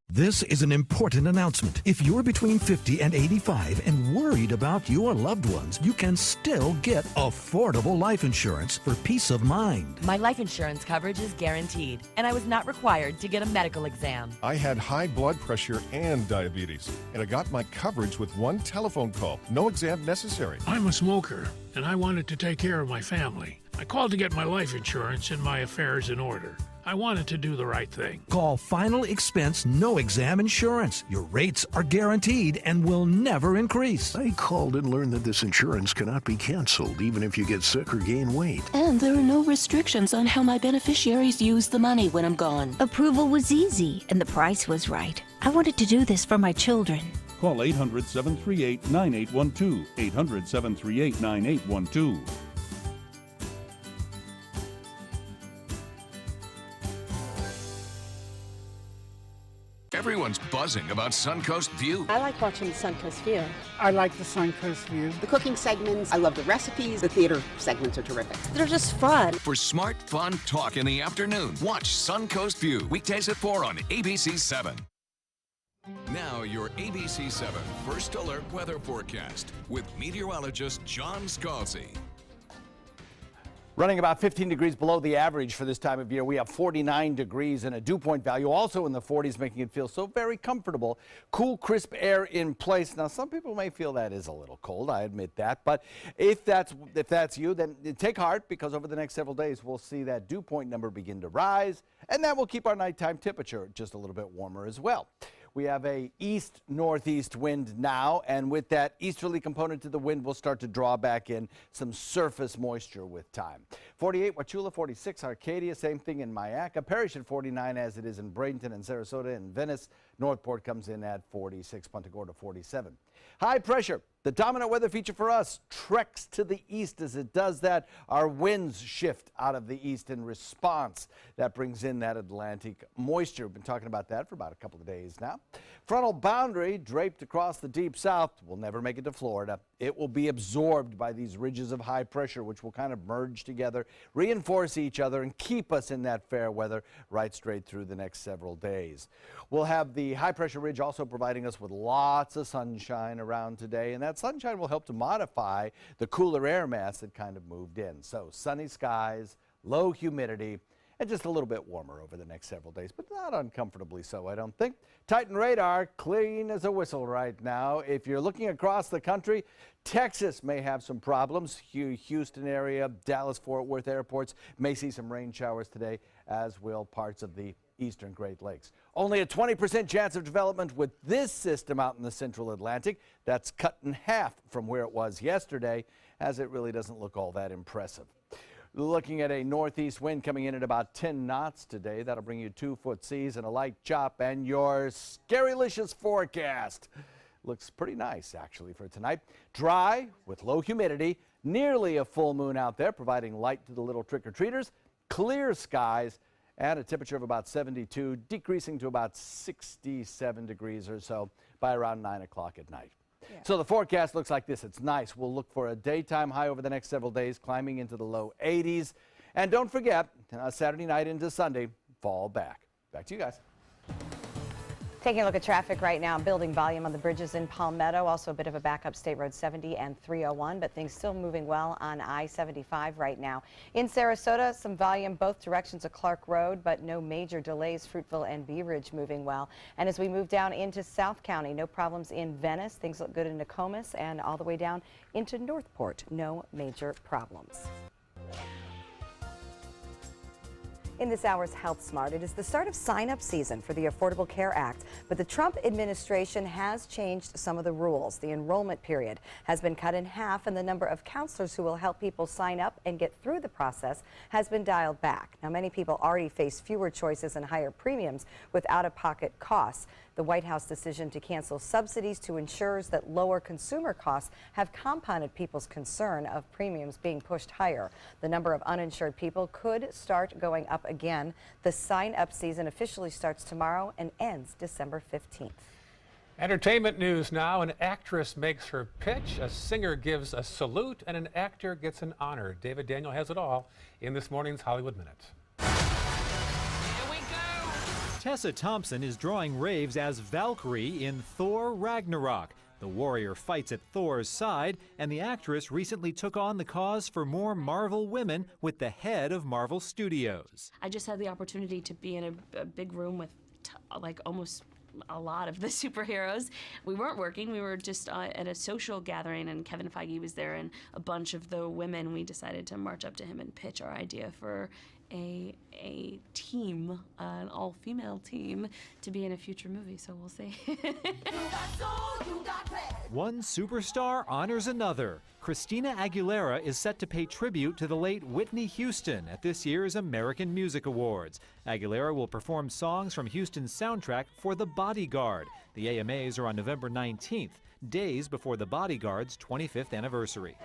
This is an important announcement. If you're between 50 and 85 and worried about your loved ones, you can still get affordable life insurance for peace of mind. My life insurance coverage is guaranteed, and I was not required to get a medical exam. I had high blood pressure and diabetes, and I got my coverage with one telephone call. No exam necessary. I'm a smoker, and I wanted to take care of my family. I called to get my life insurance and my affairs in order. I wanted to do the right thing. Call Final Expense No Exam Insurance. Your rates are guaranteed and will never increase. I called and learned that this insurance cannot be canceled even if you get sick or gain weight. And there are no restrictions on how my beneficiaries use the money when I'm gone. Approval was easy and the price was right. I wanted to do this for my children. Call 800-738-9812. 800-738-9812. Everyone's buzzing about Suncoast View. I like watching the Suncoast View. I like the Suncoast View. The cooking segments, I love the recipes. The theater segments are terrific. They're just fun. For smart, fun talk in the afternoon, watch Suncoast View, weekdays at 4 on ABC 7. Now your ABC 7 First Alert weather forecast with meteorologist John Scalzi. Running about 15 degrees below the average for this time of year. We have 49 degrees and a dew point value also in the 40s, making it feel so very comfortable. Cool, crisp air in place. Now, some people may feel that is a little cold. I admit that. But if that's you, then take heart, because over the next several days, we'll see that dew point number begin to rise, and that will keep our nighttime temperature just a little bit warmer as well. We have a east-northeast wind now, and with that easterly component to the wind, we'll start to draw back in some surface moisture with time. 48 Wauchula, 46 Arcadia, same thing in Mayaca. Parrish at 49 as it is in Bradenton and Sarasota and Venice. Northport comes in at 46, Punta Gorda 47. High pressure, the dominant weather feature for us, treks to the east. As it does that, our winds shift out of the east in response. That brings in that Atlantic moisture. We've been talking about that for about a couple of days now. Frontal boundary draped across the deep south will never make it to Florida. It will be absorbed by these ridges of high pressure, which will kind of merge together, reinforce each other, and keep us in that fair weather right straight through the next several days. We'll have the high pressure ridge also providing us with lots of sunshine around today, and that sunshine will help to modify the cooler air mass that kind of moved in. So sunny skies, low humidity, and just a little bit warmer over the next several days, but not uncomfortably so, I don't think. Titan radar, clean as a whistle right now. If you're looking across the country, Texas may have some problems. Houston area, Dallas, Fort Worth airports may see some rain showers today, as will parts of the eastern Great Lakes. Only a 20% chance of development with this system out in the central Atlantic. That's cut in half from where it was yesterday, as it really doesn't look all that impressive. Looking at a northeast wind coming in at about 10 knots today. That'll bring you 2-foot seas and a light chop, and your scarylicious forecast looks pretty nice actually for tonight. Dry with low humidity, nearly a full moon out there providing light to the little trick-or-treaters, clear skies, and a temperature of about 72, decreasing to about 67 degrees or so by around 9 o'clock at night. Yeah. So the forecast looks like this. It's nice. We'll look for a daytime high over the next several days, climbing into the low 80s. And don't forget, Saturday night into Sunday, fall back. Back to you guys. Taking a look at traffic right now, building volume on the bridges in Palmetto, also a bit of a backup State Road 70 and 301, but things still moving well on I-75 right now. In Sarasota, some volume both directions of Clark Road, but no major delays. Fruitville and Bee Ridge moving well. And as we move down into South County, no problems in Venice. Things look good in Nokomis and all the way down into Northport. No major problems. In this hour's Health Smart, it is the start of sign-up season for the Affordable Care Act, but the Trump administration has changed some of the rules. The enrollment period has been cut in half, and the number of counselors who will help people sign up and get through the process has been dialed back. Now, many people already face fewer choices and higher premiums with out-of-pocket costs. The White House decision to cancel subsidies to insurers that lower consumer costs have compounded people's concern of premiums being pushed higher. The number of uninsured people could start going up again. The sign-up season officially starts tomorrow and ends December 15th. Entertainment news now. An actress makes her pitch, a singer gives a salute, and an actor gets an honor. David Daniel has it all in this morning's Hollywood Minute. Tessa Thompson is drawing raves as Valkyrie in Thor Ragnarok. The warrior fights at Thor's side, and the actress recently took on the cause for more Marvel women with the head of Marvel Studios. I just had the opportunity to be in a big room with like almost a lot of the superheroes. We weren't working. We were just at a social gathering, and Kevin Feige was there, and a bunch of the women, we decided to march up to him and pitch our idea for a team, an all-female team, to be in a future movie. So we'll see. One superstar honors another. Christina Aguilera is set to pay tribute to the late Whitney Houston at this year's American Music Awards. Aguilera will perform songs from Houston's soundtrack for The Bodyguard. The AMAs are on November 19th, days before The Bodyguard's 25th anniversary.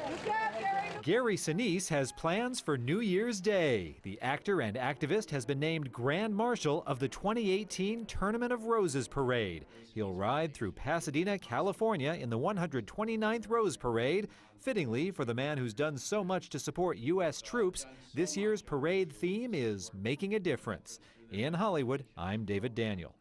Gary Sinise has plans for New Year's Day. The actor and activist has been named Grand Marshal of the 2018 Tournament of Roses Parade. He'll ride through Pasadena, California in the 129th Rose Parade. Fittingly, for the man who's done so much to support U.S. troops, this year's parade theme is Making a Difference. In Hollywood, I'm David Daniel.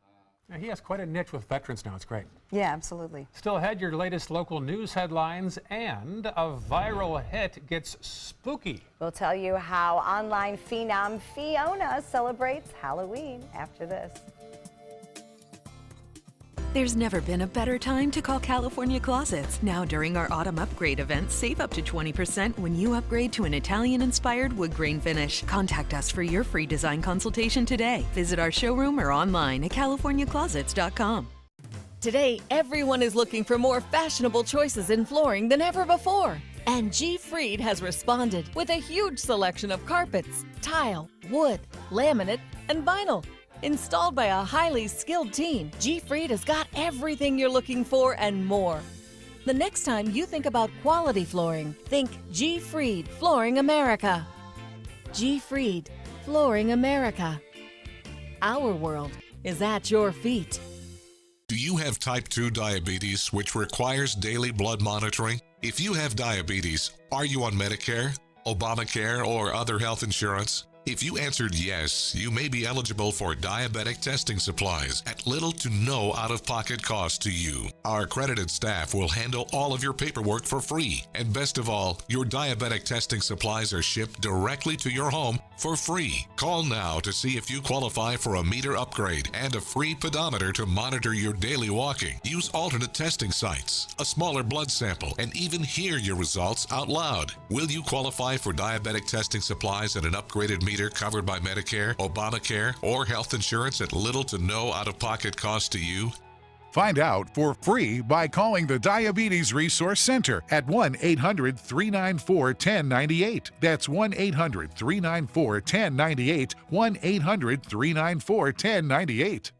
Now, he has quite a niche with veterans now. It's great. Yeah, absolutely. Still ahead, your latest local news headlines, and a viral hit gets spooky. We'll tell you how online phenom Fiona celebrates Halloween after this. There's never been a better time to call California Closets. Now during our autumn upgrade event, save up to 20% when you upgrade to an Italian-inspired wood grain finish. Contact us for your free design consultation today. Visit our showroom or online at californiaclosets.com. Today, everyone is looking for more fashionable choices in flooring than ever before. And G. Fried has responded with a huge selection of carpets, tile, wood, laminate, and vinyl. Installed by a highly skilled team, G. Fried has got everything you're looking for and more. The next time you think about quality flooring, think G. Fried Flooring America. G. Fried Flooring America. Our world is at your feet. Do you have type 2 diabetes, which requires daily blood monitoring? If you have diabetes, are you on Medicare, Obamacare, or other health insurance? If you answered yes, you may be eligible for diabetic testing supplies at little to no out-of-pocket cost to you. Our accredited staff will handle all of your paperwork for free. And best of all, your diabetic testing supplies are shipped directly to your home for free. Call now to see if you qualify for a meter upgrade and a free pedometer to monitor your daily walking. Use alternate testing sites, a smaller blood sample, and even hear your results out loud. Will you qualify for diabetic testing supplies and an upgraded meter covered by Medicare, Obamacare, or health insurance at little to no out-of-pocket cost to you? Find out for free by calling the Diabetes Resource Center at 1-800-394-1098. That's 1-800-394-1098, 1-800-394-1098.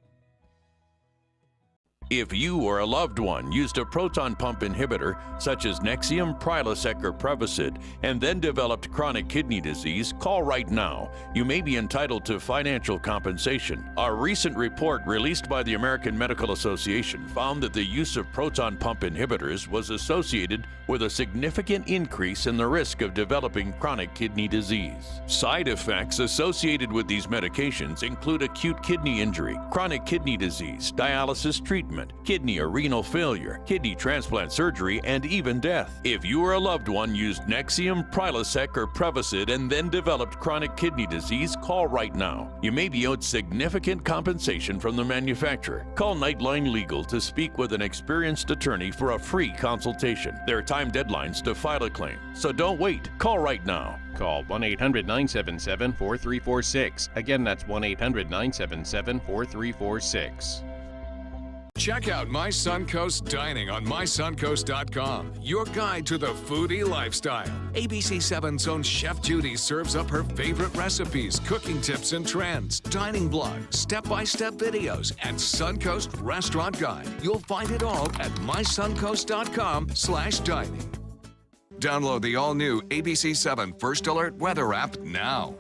If you or a loved one used a proton pump inhibitor, such as Nexium, Prilosec, or Prevacid, and then developed chronic kidney disease, call right now. You may be entitled to financial compensation. Our recent report released by the American Medical Association found that the use of proton pump inhibitors was associated with a significant increase in the risk of developing chronic kidney disease. Side effects associated with these medications include acute kidney injury, chronic kidney disease, dialysis treatment, kidney or renal failure, kidney transplant surgery, and even death. If you or a loved one used Nexium, Prilosec, or Prevacid and then developed chronic kidney disease, call right now. You may be owed significant compensation from the manufacturer. Call Nightline Legal to speak with an experienced attorney for a free consultation. There are time deadlines to file a claim, so don't wait. Call right now. Call 1-800-977-4346. Again, that's 1-800-977-4346. Check out My Suncoast Dining on mysuncoast.com, your guide to the foodie lifestyle. ABC 7's own Chef Judy serves up her favorite recipes, cooking tips and trends, dining blogs, step-by-step videos, and Suncoast Restaurant Guide. You'll find it all at mysuncoast.com/dining. Download the all-new ABC 7 First Alert Weather app now.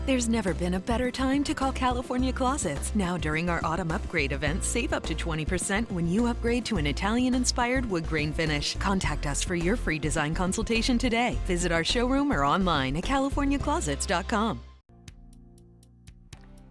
There's never been a better time to call California Closets. Now during our autumn upgrade event, save up to 20% when you upgrade to an Italian-inspired wood grain finish. Contact us for your free design consultation today. Visit our showroom or online at californiaclosets.com.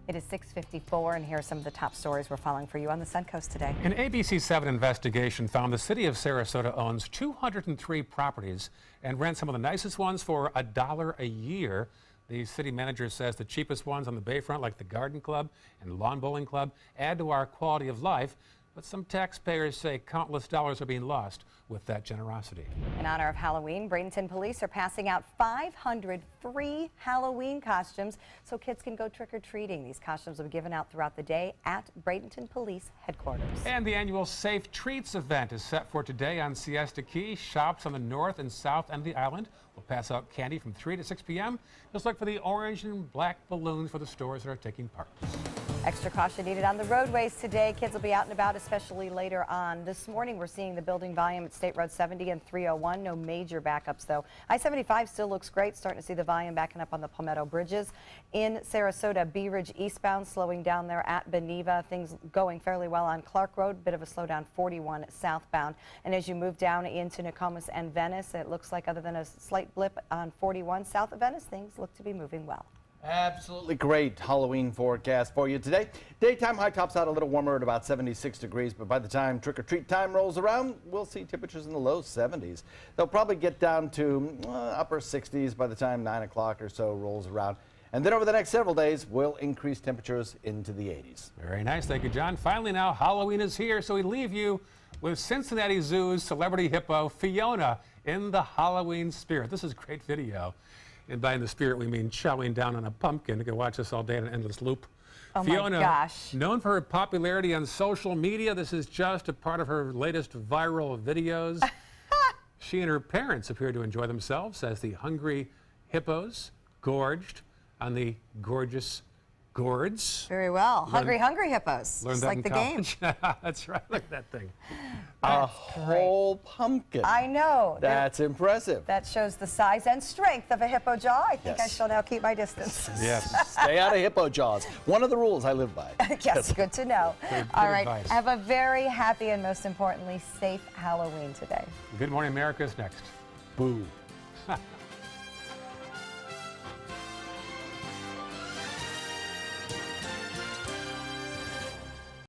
It is 6:54, and here are some of the top stories we're following for you on the Suncoast today. An ABC 7 investigation found the city of Sarasota owns 203 properties and rents some of the nicest ones for $1 a year. The city manager says the cheapest ones on the Bayfront, like the Garden Club and Lawn Bowling Club, add to our quality of life. But some taxpayers say countless dollars are being lost with that generosity. In honor of Halloween, Bradenton police are passing out 500 free Halloween costumes so kids can go trick-or-treating. These costumes will be given out throughout the day at Bradenton Police Headquarters. And the annual Safe Treats event is set for today on Siesta Key. Shops on the north and south end of the island will pass out candy from 3 to 6 p.m. Just look for the orange and black balloons for the stores that are taking part. Extra caution needed on the roadways today. Kids will be out and about, especially later on. This morning, we're seeing the building volume at State Road 70 and 301. No major backups, though. I-75 still looks great. Starting to see the volume backing up on the Palmetto Bridges. In Sarasota, Bee Ridge eastbound, slowing down there at Beneva. Things going fairly well on Clark Road. Bit of a slowdown 41 southbound. And as you move down into Nokomis and Venice, it looks like other than a slight blip on 41 south of Venice, things look to be moving well. Absolutely great Halloween forecast for you today. Daytime high tops out a little warmer at about 76 degrees, but by the time trick-or-treat time rolls around, we'll see temperatures in the low 70s. They'll probably get down to upper 60s by the time 9 o'clock or so rolls around. And then over the next several days, we'll increase temperatures into the 80s. Very nice. Thank you, John. Finally now, Halloween is here, so we leave you with Cincinnati Zoo's celebrity hippo, Fiona, in the Halloween spirit. This is a great video. And by in the spirit, we mean chowing down on a pumpkin. You can watch this all day in an endless loop. Oh Fiona, my gosh. known for her popularity on social media, this is just a part of her latest viral videos. She and her parents appear to enjoy themselves as the hungry hippos gorged on the gorgeous gourds. Very well. Hungry hippos. Learned Just that like in the college. game. That's right. Look at that thing. A whole pumpkin. I know. That's impressive. That shows the size and strength of a hippo jaw. I think I Yes. shall now keep my distance. Yes. Stay out of hippo jaws. One of the rules I live by. Yes, good to know. Good All right. advice. Have a very happy and most importantly, safe Halloween today. Good Morning America is next. Boo.